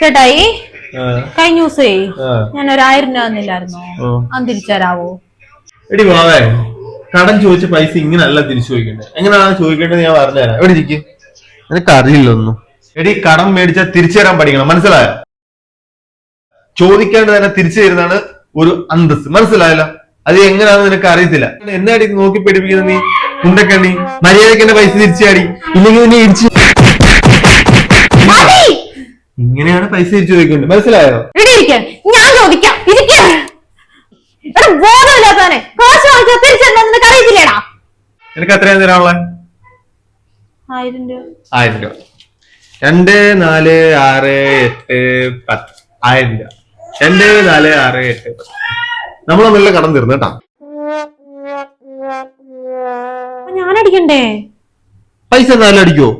ചേട്ടായി കഴിഞ്ഞ ദിവസേ ഞാൻ 1000 രൂപ തന്നില്ലായിരുന്നോ? അത് തിരിച്ചുതരാവോ? എടി വാവേ, കടം ചോദിച്ച പൈസ ഇങ്ങനല്ല തിരിച്ചു ചോദിക്കേണ്ടത്. എങ്ങനെയാണ് ചോദിക്കേണ്ടത് ഞാൻ പറഞ്ഞുതരാം. എവിടെ ഇരിക്കും, നിനക്ക് അറിയില്ലൊന്നും. എടി, കടം മേടിച്ചാൽ തിരിച്ചു തരാൻ പഠിക്കണം, മനസ്സിലായോ? ചോദിക്കാണ്ട് തന്നെ തിരിച്ചു തരുന്നതാണ് ഒരു അന്തസ്, മനസ്സിലായല്ലോ? അത് എങ്ങനെയാണെന്ന് നിനക്ക് അറിയത്തില്ല. എന്നാടി നോക്കി പഠിപ്പിക്കുന്ന നീ ഉണ്ടക്കണ്ണി? മര്യാദക്ക് എന്റെ പൈസ തിരിച്ചാടി, ഇല്ലെങ്കിൽ നിന്നെ ഇടിച്ച്. ഇങ്ങനെയാണ് പൈസ തിരിച്ചു ചോദിക്കേണ്ടത്, മനസ്സിലായോ? ഞാൻ ചോദിക്കാം. നിനക്ക് എത്രയാണ് തരാനുള്ള? 1000 രൂപ. 1000 രൂപ. 2, 4, 6, 8, 10. 1000 രൂപ. 2, 4, 6, 8, 10. നമ്മൾ നല്ല കടം തീർന്നു കേട്ടാ. ഞാൻ അടിക്കണ്ടേ? പൈസ എന്നാലും അടിക്കോ?